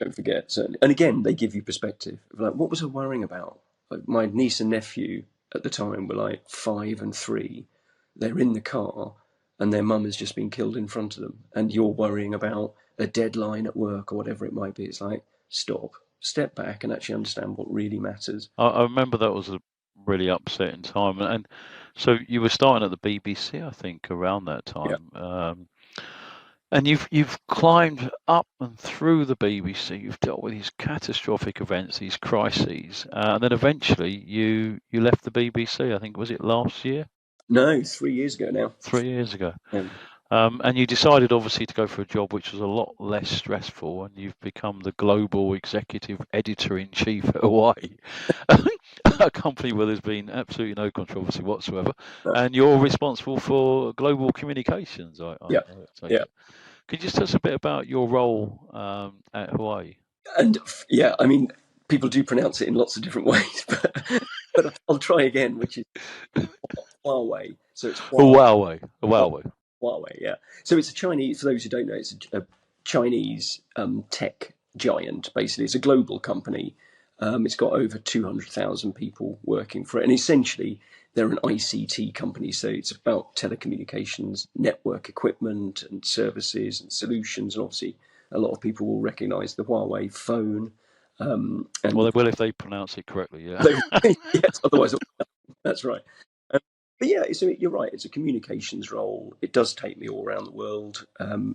don't forget, certainly. And again, they give you perspective. Like, what was I worrying about? Like, my niece and nephew at the time were like 5 and 3. They're in the car, and their mum has just been killed in front of them, and you're worrying about a deadline at work or whatever it might be. It's like, stop, step back, and actually understand what really matters. I remember that was a really upsetting time, and so you were starting at the BBC, I think, around that Yeah. time. And you've climbed up and through the BBC. You've dealt with these catastrophic events, these crises, and then eventually you left the BBC. I think was it last year, No, 3 years ago now. 3 years ago. Um, And you decided obviously to go for a job which was a lot less stressful, and you've become the global executive editor in chief at Hawaii, a company where there's been absolutely no controversy whatsoever, and you're responsible for global communications. I yeah, take yeah. it. Can you just tell us a bit about your role at Hawaii? And yeah, I mean, people do pronounce it in lots of different ways, but I'll try again, which is Huawei. So it's Huawei, Huawei. Huawei, yeah. So it's a Chinese. For those who don't know, it's a Chinese tech giant. Basically, it's a global company. It's got over 200,000 people working for it, and essentially they're an ICT company. So it's about telecommunications, network equipment, and services and solutions. And obviously, a lot of people will recognise the Huawei phone. Well, And they will if they pronounce it correctly. Yeah. yes, otherwise that's right. But yeah, so you're right. It's a communications role. It does take me all around the world. In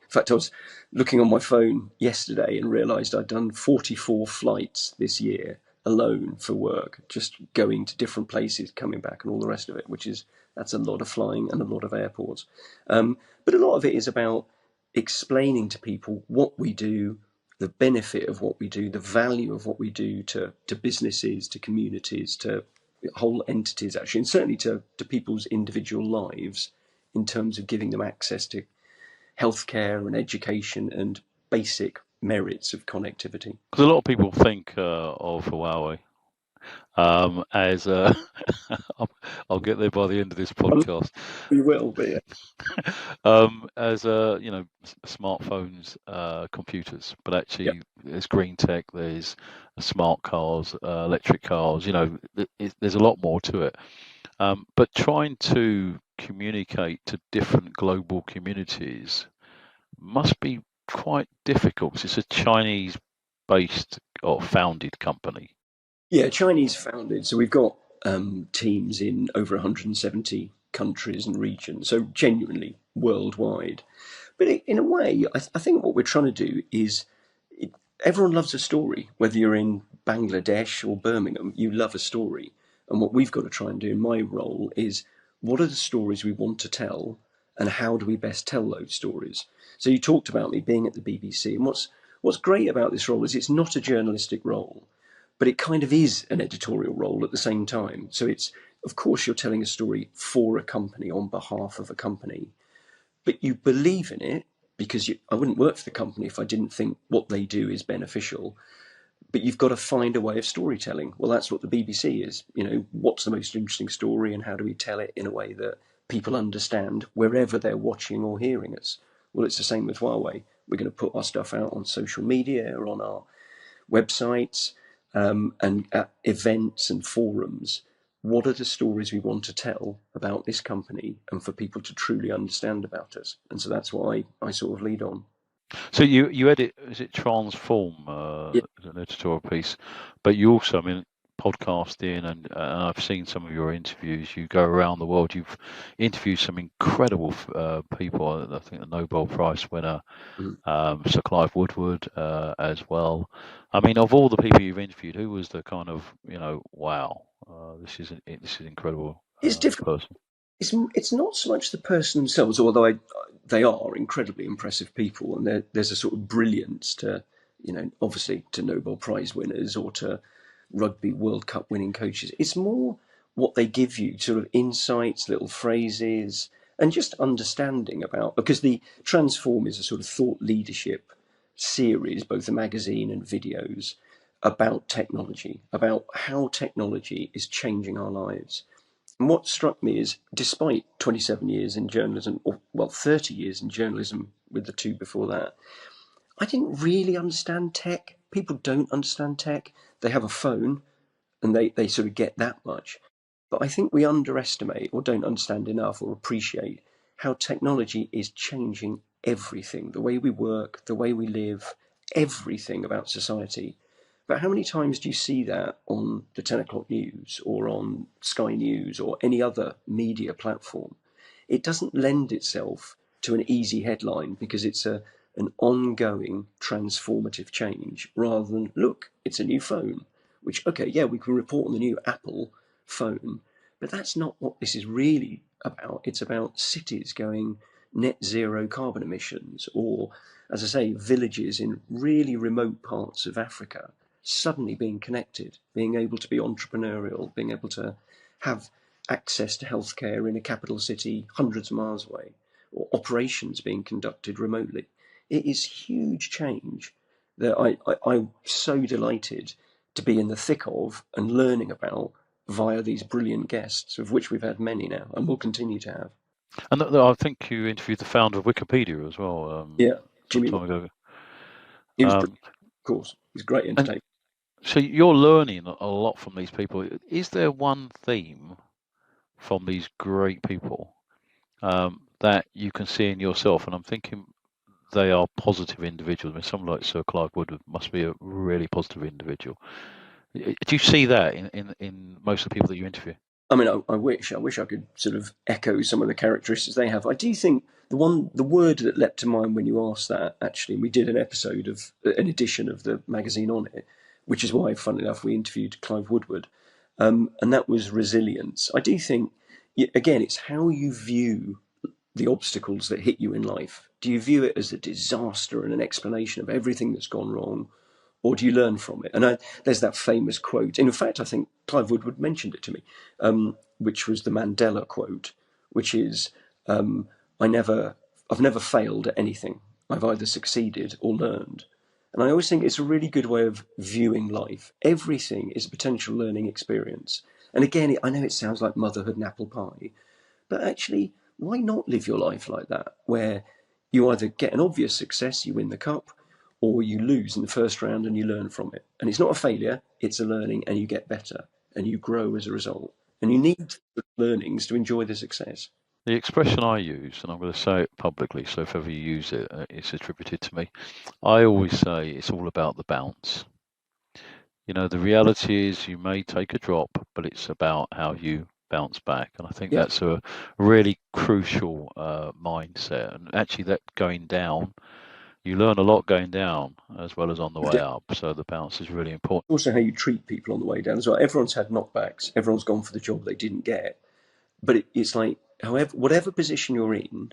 fact, I was looking on my phone yesterday and realised I'd done 44 flights this year alone for work, just going to different places, coming back, and all the rest of it. That's a lot of flying and a lot of airports. But a lot of it is about explaining to people what we do, the benefit of what we do, the value of what we do to businesses, to communities, to whole entities, actually, and certainly to people's individual lives in terms of giving them access to healthcare and education and basic merits of connectivity. Because a lot of people think of Huawei as I'll, I'll get there by the end of this podcast. We will, but yeah. As smartphones, computers, but Yeah. actually there's green tech, there's smart cars, electric cars. There's a lot more to it. But trying to communicate to different global communities must be quite difficult 'cause it's a Chinese-based or founded company. Yeah, Chinese founded. So we've got teams in over 170 countries and regions, so genuinely worldwide. But in a way, I think what we're trying to do is everyone loves a story, whether you're in Bangladesh or Birmingham, you love a story. And what we've got to try and do in my role is what are the stories we want to tell and how do we best tell those stories? So you talked about me being at the BBC, and what's great about this role is it's not a journalistic role, but it kind of is an editorial role at the same time. So it's, of course, you're telling a story for a company on behalf of a company, but you believe in it because I wouldn't work for the company if I didn't think what they do is beneficial. But you've got to find a way of storytelling. Well, that's what the BBC is. What's the most interesting story and how do we tell it in a way that people understand wherever they're watching or hearing us? Well, it's the same with Huawei. We're going to put our stuff out on social media or on our websites, and at events and forums. What are the stories we want to tell about this company and for people to truly understand about us? And so that's what I sort of lead on. So you edit, is it Transform, Yeah. as an editorial piece, but you also, I mean, podcasting and I've seen some of your interviews. You go around the world. You've interviewed some incredible people. I think the Nobel Prize winner, Mhm. Sir Clive Woodward, as well. I mean, of all the people you've interviewed, who was the kind of, wow, this is incredible It's different. person? It's not so much the person themselves, although they are incredibly impressive people, and there's a sort of brilliance to, obviously to Nobel Prize winners or to Rugby World Cup winning coaches. It's more what they give you, sort of insights, little phrases, and just understanding about, because the Transform is a sort of thought leadership series, both a magazine and videos about technology, about how technology is changing our lives. And what struck me is, despite 27 years in journalism, or well, 30 years in journalism with the two before that, I didn't really understand tech. People don't understand tech. They have a phone and they sort of get that much. But I think we underestimate or don't understand enough or appreciate how technology is changing everything, the way we work, the way we live, everything about society. But how many times do you see that on the 10 o'clock news or on Sky News or any other media platform? It doesn't lend itself to an easy headline because it's an ongoing transformative change rather than, look, it's a new phone, which, okay, yeah, we can report on the new Apple phone, but that's not what this is really about. It's about cities going net zero carbon emissions, or, as I say, villages in really remote parts of Africa suddenly being connected, being able to be entrepreneurial, being able to have access to healthcare in a capital city hundreds of miles away, or operations being conducted remotely. It is huge change that I'm so delighted to be in the thick of and learning about via these brilliant guests, of which we've had many now and will continue to have. And I think you interviewed the founder of Wikipedia as well, Yeah, some Jimmy, time ago. he was Um, brilliant, of course. He's great and entertainment. so you're learning a lot from these people. Is there one theme from these great people that you can see in yourself? And I'm thinking they are positive individuals. I mean, someone like Sir Clive Woodward must be a really positive individual. Do you see that in most of the people that you interview? I mean, I wish I could sort of echo some of the characteristics they have. I do think the word that leapt to mind when you asked that, actually, we did an episode of an edition of the magazine on it, which is why, funnily enough, we interviewed Clive Woodward, and that was resilience. I do think, again, it's how you view the obstacles that hit you in life. Do you view it as a disaster and an explanation of everything that's gone wrong, or do you learn from it? And there's that famous quote. And in fact, I think Clive Woodward mentioned it to me, which was the Mandela quote, which is, um, "I never, I've never failed at anything. I've either succeeded or learned." And I always think it's a really good way of viewing life. Everything is a potential learning experience. And again, I know it sounds like motherhood and apple pie, but actually, why not live your life like that, where you either get an obvious success, you win the cup, or you lose in the first round and you learn from it. And it's not a failure, it's a learning, and you get better and you grow as a result. And you need learnings to enjoy the success. The expression I use, and I'm going to say it publicly, so if ever you use it, it's attributed to me. I always say it's all about the bounce. You know, the reality is you may take a drop, but it's about how you bounce back. And I think Yeah, that's a really crucial mindset. And actually, that going down, you learn a lot going down as well as on the way up. So the bounce is really important. also how you treat people on the way down as well. Everyone's had knockbacks, everyone's gone for the job they didn't get. But it's like, however, whatever position you're in,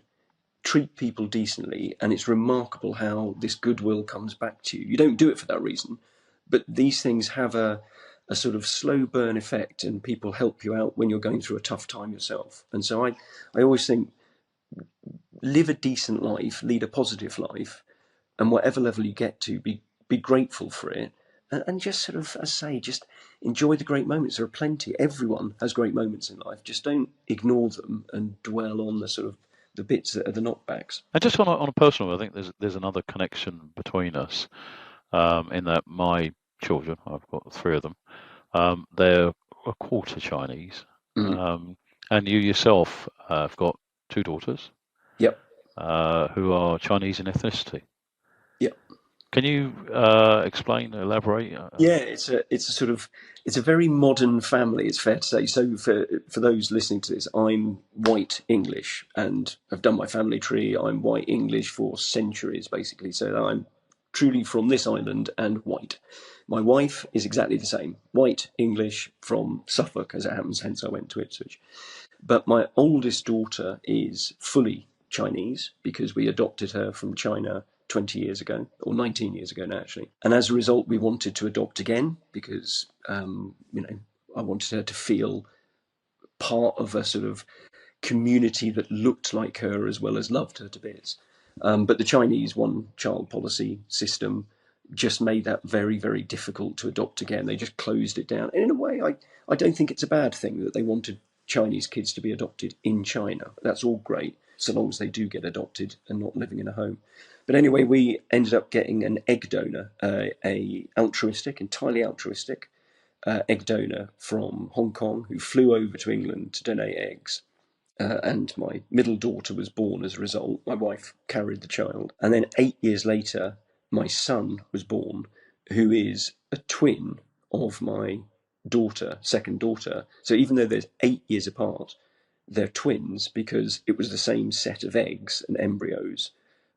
treat people decently, and it's remarkable how this goodwill comes back to you. You don't do it for that reason, but these things have a sort of slow burn effect, and people help you out when you're going through a tough time yourself. And so I always think, live a decent life, lead a positive life, and whatever level you get to, be grateful for it, and just sort of, as I say, just enjoy the great moments. There are plenty. Everyone has great moments in life. Just don't ignore them and dwell on the sort of the bits that are the knockbacks. And just on a personal, I think there's another connection between us in that my children, I've got three of them, they're a quarter Chinese, Mm. um, and you yourself have got two daughters Yep. who are Chinese in ethnicity. Yep. Can you explain, elaborate? Yeah, it's a sort of, it's a very modern family. It's fair to say. So for those listening to this, I'm white English and have done my family tree. I'm white English for centuries, basically. So I'm truly from this island and white. My wife is exactly the same, white English from Suffolk, as it happens. Hence, I went to Ipswich. But my oldest daughter is fully Chinese because we adopted her from China 20 years ago, or 19 years ago now, actually. And as a result, we wanted to adopt again because, I wanted her to feel part of a sort of community that looked like her as well as loved her to bits. But the Chinese one child policy system just made that very, very difficult to adopt again. They just closed it down. And in a way, I don't think it's a bad thing that they wanted Chinese kids to be adopted in China. That's all great, so long as they do get adopted and not living in a home. But anyway, we ended up getting an egg donor, a altruistic, entirely altruistic egg donor from Hong Kong who flew over to England to donate eggs. And my middle daughter was born as a result. My wife carried the child. And then 8 years later, my son was born, who is a twin of my daughter, second daughter. So even though they're 8 years apart, they're twins because it was the same set of eggs and embryos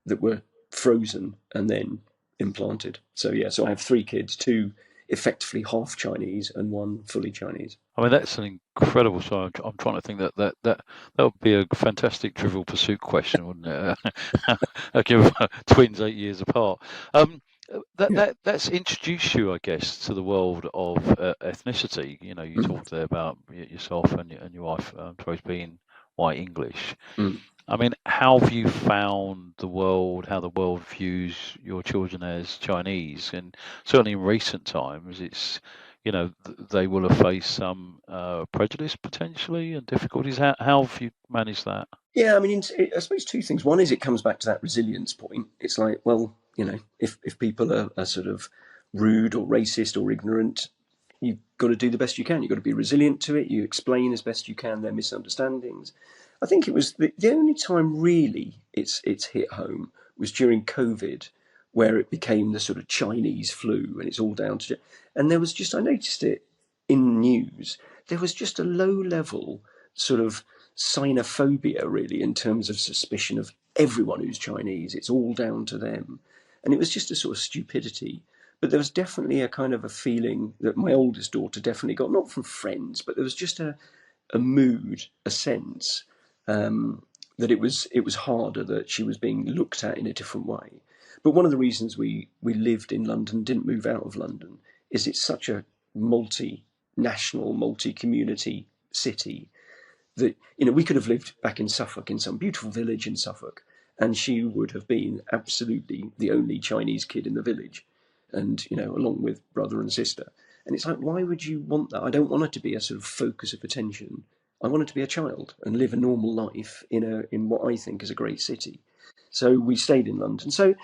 that were frozen and then implanted. So yeah, so I have three kids, two effectively half Chinese and one fully Chinese. I mean, that's an incredible story. I'm trying to think that would be a fantastic Trivial Pursuit question, wouldn't it? Give twins 8 years apart. Yeah. That's introduced you, I guess, to the world of ethnicity. You know, you Mm, talked there about yourself and your wife, Rose, being white English. mm. I mean, how have you found the world, how the world views your children as Chinese? And certainly in recent times, they will have faced some prejudice potentially and difficulties. How have you managed that? Yeah, I mean, I suppose two things. One is it comes back to that resilience point. It's like, well, if people are sort of rude or racist or ignorant, you've got to do the best you can. You've got to be resilient to it. You explain as best you can their misunderstandings. I think it was the only time really it's hit home was during COVID, where it became the sort of Chinese flu, and it's all down to. And there was just I noticed it in news. There was just a low level sort of xenophobia, really, in terms of suspicion of everyone who's Chinese. It's all down to them. And it was just a sort of stupidity. But there was definitely a kind of a feeling that my oldest daughter definitely got, not from friends, but there was just a mood, a sense that it was harder, that she was being looked at in a different way. But one of the reasons we lived in London, didn't move out of London, is it's such a multinational, multi-community city that we could have lived back in Suffolk, in some beautiful village in Suffolk, and she would have been absolutely the only Chinese kid in the village, and along with brother and sister. And it's like, why would you want that? I don't want her to be a sort of focus of attention. I want her to be a child and live a normal life in what I think is a great city. So we stayed in London. So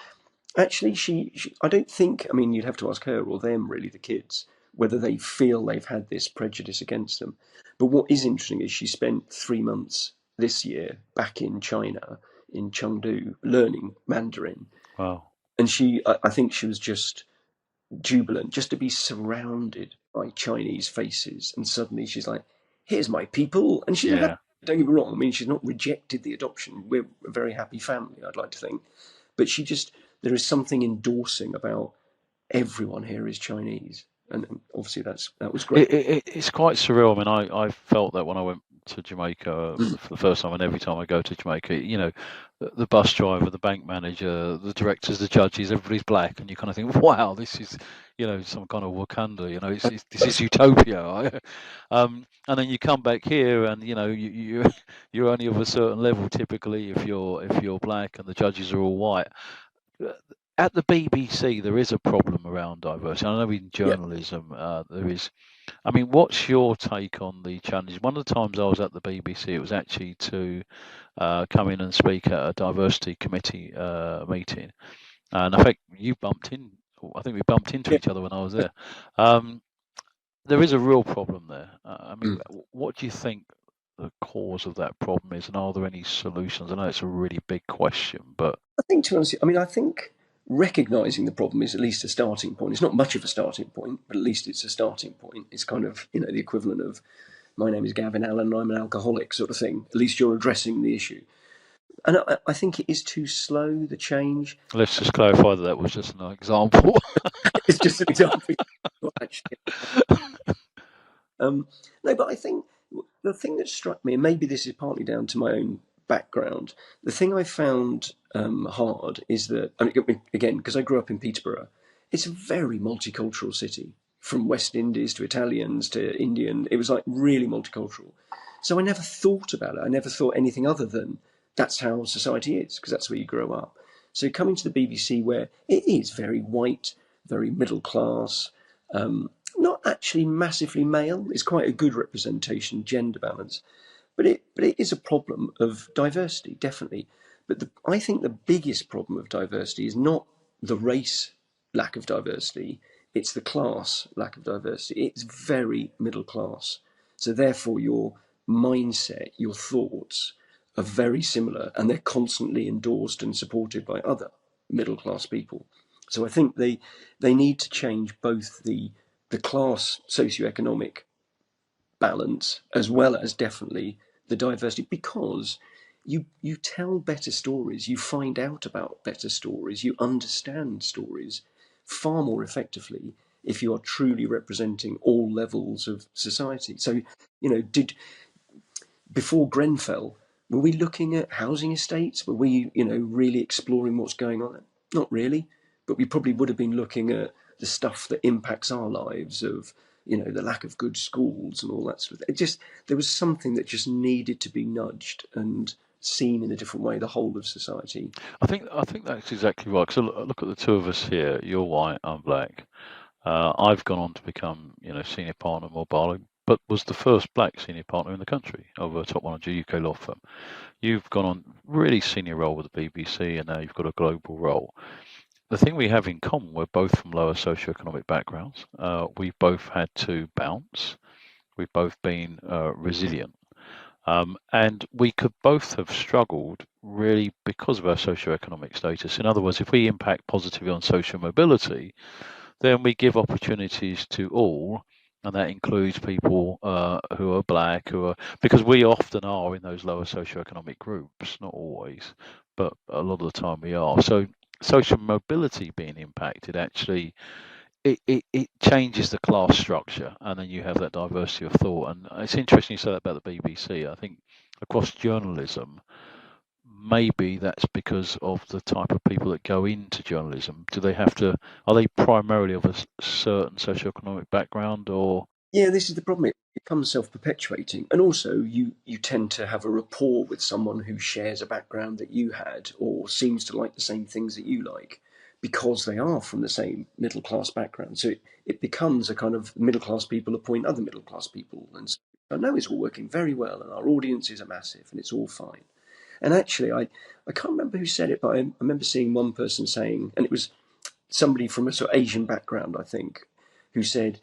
actually, she I don't think. I mean, you'd have to ask her or them, really, the kids, whether they feel they've had this prejudice against them. But what is interesting is she spent 3 months this year back in China, in Chengdu, learning Mandarin, Wow. and I think she was just jubilant just to be surrounded by Chinese faces, and suddenly she's like, "Here's my people," and she's never. Yeah. Don't get me wrong. I mean, she's not rejected the adoption. We're a very happy family, I'd like to think, but there is something endorsing about everyone here is Chinese, and obviously that was great. It's quite surreal. I mean, I felt that when I went to Jamaica Mm, for the first time, and every time I go to Jamaica, the bus driver, the bank manager, the directors, the judges, everybody's black, and you kind of think, wow, this is, some kind of Wakanda. This is utopia. And then you come back here, and you're only of a certain level typically if you're black, and the judges are all white. At the BBC, there is a problem around diversity. I know in yeah, journalism there is. I mean, what's your take on the challenges? One of the times I was at the BBC, it was actually to come in and speak at a diversity committee meeting, and I think you bumped in. I think we bumped into yeah. each other when I was there. Um, there is a real problem there. I mean, Mm. what do you think the cause of that problem is, and are there any solutions? I know it's a really big question, but I think, to be honest, I mean, I think recognizing the problem is at least a starting point. It's not much of a starting point, but at least it's a starting point. It's kind of the equivalent of my name is Gavin Allen, I'm an alcoholic, sort of thing. At least you're addressing the issue. And I think it is too slow, the change. let's just clarify that that was just an example. It's just an example. Actually, no, but I think the thing that struck me, and maybe this is partly down to my own background, the thing I found hard is that, I mean, again, because I grew up in Peterborough, it's a very multicultural city, from West Indies to Italians to Indian. It was like really multicultural. So I never thought about it. I never thought anything other than that's how society is, because that's where you grow up. So coming to the BBC, where it is very white, very middle class, not actually massively male. It's quite a good representation, gender balance, but it is a problem of diversity, definitely. But I think the biggest problem of diversity is not the race lack of diversity; it's the class lack of diversity. It's very middle class, so therefore your mindset, your thoughts are very similar, and they're constantly endorsed and supported by other middle class people. So I think they need to change both the class socioeconomic balance as well as definitely the diversity, because you tell better stories, you find out about better stories, you understand stories far more effectively if you are truly representing all levels of society. So, did before Grenfell, were we looking at housing estates? Were we, really exploring what's going on? Not really, but we probably would have been looking at the stuff that impacts our lives of, the lack of good schools and all that sort of thing. There was something that just needed to be nudged and seen in a different way, the whole of society. I think that's exactly right. Because look at the two of us here. You're white, I'm black. I've gone on to become, senior partner more Barlow, but was the first black senior partner in the country of a top 100 UK law firm. You've gone on really senior role with the BBC, and now you've got a global role. The thing we have in common, we're both from lower socioeconomic backgrounds. We've both had to bounce. We've both been resilient. And we could both have struggled really because of our socioeconomic status. In other words, if we impact positively on social mobility, then we give opportunities to all, and that includes people who are black, because we often are in those lower socioeconomic groups, not always, but a lot of the time we are. So social mobility being impacted actually it changes the class structure, and then you have that diversity of thought. And it's interesting you say that about the BBC. I think across journalism, maybe that's because of the type of people that go into journalism. Do they have to, are they primarily of a certain socioeconomic background, or? Yeah, this is the problem. It becomes self-perpetuating, and also you tend to have a rapport with someone who shares a background that you had, or seems to like the same things that you like, because they are from the same middle class background. So it becomes a kind of middle class people appoint other middle class people, and so I know it's all working very well, and our audiences are massive, and it's all fine. And actually, I can't remember who said it, but I remember seeing one person saying, and it was somebody from a sort of Asian background, I think, who said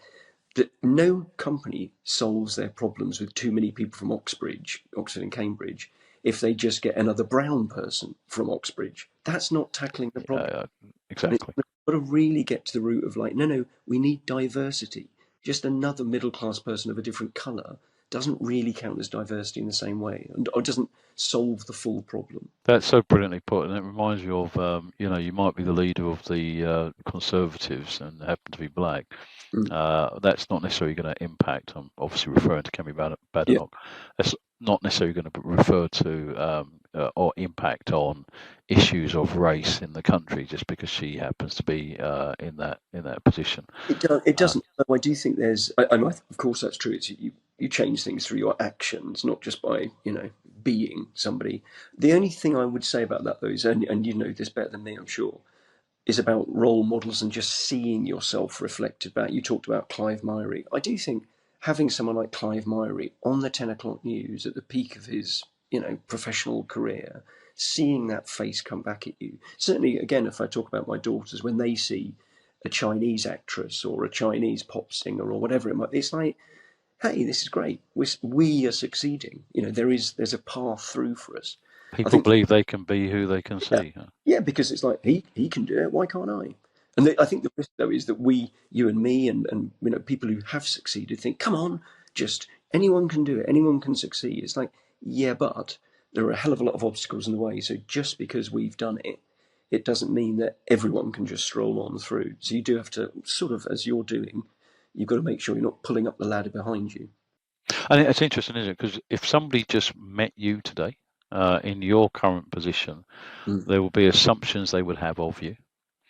that no company solves their problems with too many people from Oxford and Cambridge, if they just get another brown person from Oxbridge. That's not tackling the problem. Yeah, And it's exactly. got to really get to the root of like, no, we need diversity. Just another middle class person of a different colour doesn't really count as diversity in the same way, or doesn't solve the full problem. That's so brilliantly put, and it reminds you of, you might be the leader of the Conservatives and happen to be black. Mm. That's not necessarily going to impact. I'm obviously referring to Kemi Yeah, Badenoch. That's not necessarily going to refer to or impact on issues of race in the country just because she happens to be in that position. it Uh, doesn't. Though I do think there's. Of course, that's true. It's you change things through your actions, not just by being somebody. The only thing I would say about that, though, is, and you know this better than me, I'm sure, is about role models and just seeing yourself reflected back. You talked about Clive Myrie. I do think having someone like Clive Myrie on the 10 o'clock news at the peak of his, professional career, seeing that face come back at you. Certainly, again, if I talk about my daughters, when they see a Chinese actress or a Chinese pop singer or whatever it might be, it's like, hey, this is great. We are succeeding. There's a path through for us. I People think believe they can be who they can yeah, see. Huh? yeah, because it's like he can do it. Why can't I? And I think the risk though is that you and me, and people who have succeeded think, come on, just anyone can do it. Anyone can succeed. It's like, yeah, but there are a hell of a lot of obstacles in the way. So just because we've done it, it doesn't mean that everyone can just stroll on through. So you do have to sort of, as you're doing, you've got to make sure you're not pulling up the ladder behind you. And it's interesting, isn't it? Because if somebody just met you today in your current position, Mm. there will be assumptions they would have of you.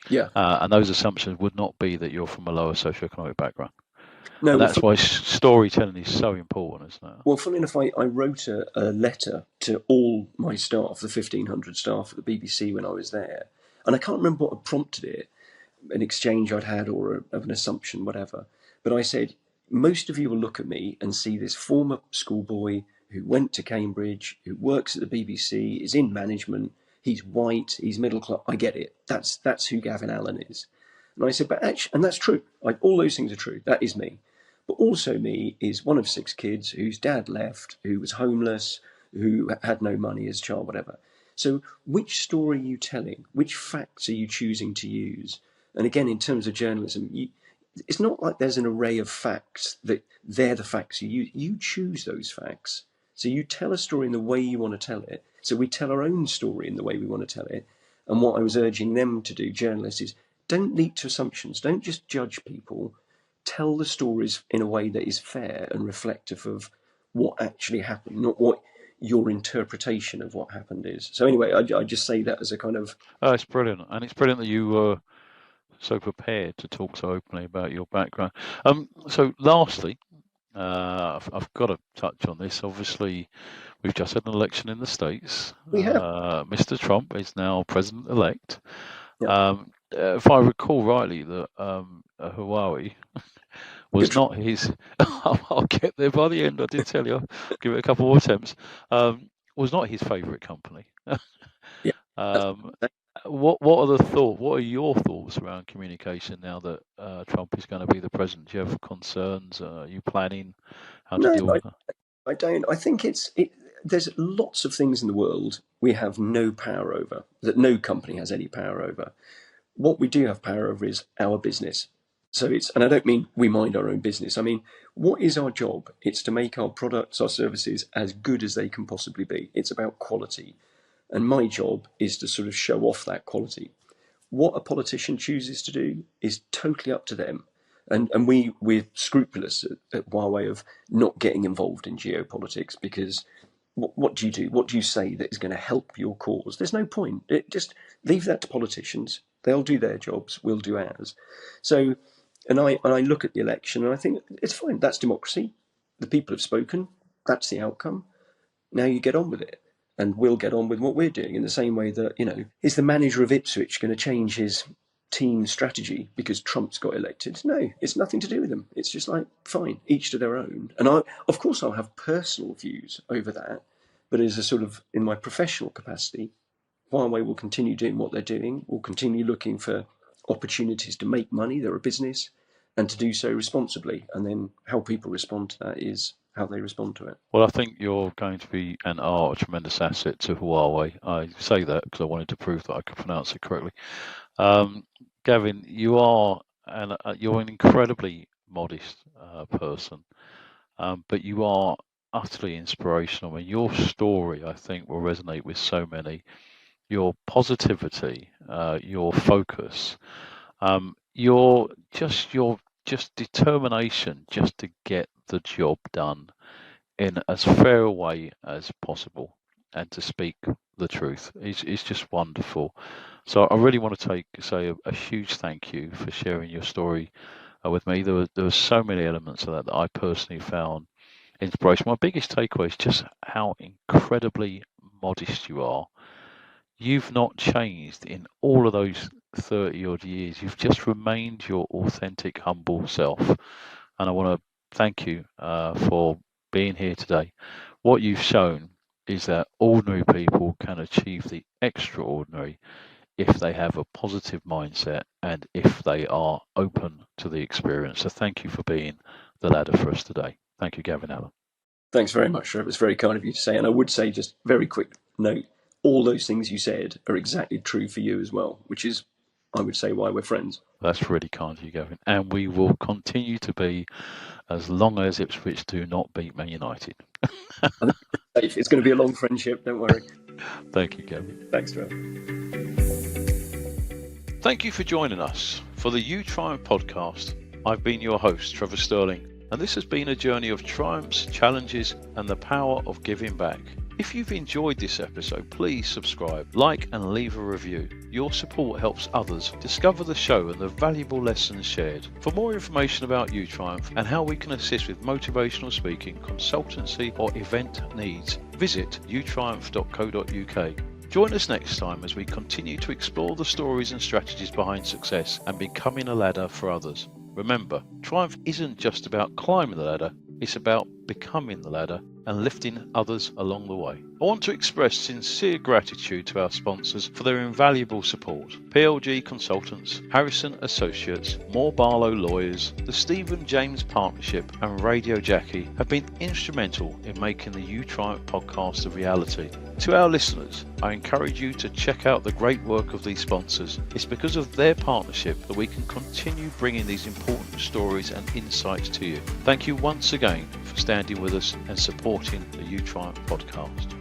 Yeah. And those assumptions would not be that you're from a lower socioeconomic background. No. And Well, that's why storytelling is so important, isn't it? Funnily enough, I wrote a letter to all my staff, the 1,500 staff at the BBC when I was there. And I can't remember what had prompted it, an exchange I'd had or an assumption, whatever. But I said, most of you will look at me and see this former schoolboy who went to Cambridge, who works at the BBC, is in management, he's white, he's middle class. I get it. That's who Gavin Allen is. And I said, but actually, and that's true. All those things are true. That is me. But also me is one of 6 kids whose dad left, who was homeless, who had no money as a child, whatever. So which story are you telling? Which facts are you choosing to use? And again, in terms of journalism, it's not like there's an array of facts that they're the facts you use. You choose those facts. So you tell a story in the way you want to tell it. So we tell our own story in the way we want to tell it. And what I was urging them to do, journalists, is don't leap to assumptions. Don't just judge people. Tell the stories in a way that is fair and reflective of what actually happened, not what your interpretation of what happened is. So anyway, I just say that as a kind of... Oh, it's brilliant. And it's brilliant that you were so prepared to talk so openly about your background. So lastly, I've got to touch on this. Obviously, we've just had an election in the States. We have. Mr. Trump is now president-elect. Yeah. If I recall rightly, that Huawei was not his... I'll get there by the end. I did tell you. I'll give it a couple more attempts. Was not his favourite company. Yeah. What are the thoughts? What are your thoughts around communication now that Trump is going to be the president? Do you have concerns? Are you planning how to deal with that? I don't. I think there's lots of things in the world we have no power over, that no company has any power over. What we do have power over is our business. So and I don't mean we mind our own business. I mean, what is our job? It's to make our products, our services as good as they can possibly be. It's about quality. And my job is to sort of show off that quality. What a politician chooses to do is totally up to them. And we're scrupulous at Huawei of not getting involved in geopolitics, because what do you do? What do you say that is going to help your cause? There's no point. Just leave that to politicians. They'll do their jobs. We'll do ours. So, and I look at the election and I think it's fine. That's democracy. The people have spoken. That's the outcome. Now you get on with it. And we'll get on with what we're doing in the same way that, is the manager of Ipswich going to change his team strategy because Trump's got elected? No, it's nothing to do with them. It's just like, fine, each to their own. And of course, I'll have personal views over that. But as a sort of, in my professional capacity, Huawei will continue doing what they're doing. We'll continue looking for opportunities to make money. They're a business, and to do so responsibly. And then how people respond to that is how they respond to it. Well, I think you're going to be and are a tremendous asset to Huawei. I say that because I wanted to prove that I could pronounce it correctly. Gavin, you're an incredibly modest person, but you are utterly inspirational. I mean, your story, I think, will resonate with so many. Your positivity, your focus, your determination just to get the job done in as fair a way as possible and to speak the truth is just wonderful. So I really want to say a huge thank you for sharing your story with me. There were so many elements of that I personally found inspirational. My biggest takeaway is just how incredibly modest you are. You've not changed in all of those 30 odd years. You've just remained your authentic, humble self. And I want to thank you for being here today. What you've shown is that ordinary people can achieve the extraordinary if they have a positive mindset and if they are open to the experience. So thank you for being the ladder for us today. Thank you, Gavin Allen. Thanks very much, Trev. It's very kind of you to say. And I would say, just very quick note, all those things you said are exactly true for you as well, which is, I would say, why we're friends. That's really kind of you, Gavin. And we will continue to be as long as Ipswich do not beat Man United. It's going to be a long friendship, don't worry. Thank you, Gavin. Thanks, Trev. Thank you for joining us for the You Triumph podcast. I've been your host, Trevor Sterling, and this has been a journey of triumphs, challenges, and the power of giving back. If you've enjoyed this episode, please subscribe, like, and leave a review. Your support helps others discover the show and the valuable lessons shared. For more information about You Triumph and how we can assist with motivational speaking, consultancy, or event needs, visit youtriumph.co.uk. Join us next time as we continue to explore the stories and strategies behind success and becoming a ladder for others. Remember, triumph isn't just about climbing the ladder, it's about becoming the ladder and lifting others along the way. I want to express sincere gratitude to our sponsors for their invaluable support. PLG Consultants, Harrison Associates, Moore Barlow Lawyers, the Stephen James Partnership and Radio Jackie have been instrumental in making the You Triumph podcast a reality. To our listeners, I encourage you to check out the great work of these sponsors. It's because of their partnership that we can continue bringing these important stories and insights to you. Thank you once again for standing with us and supporting the You Triumph podcast.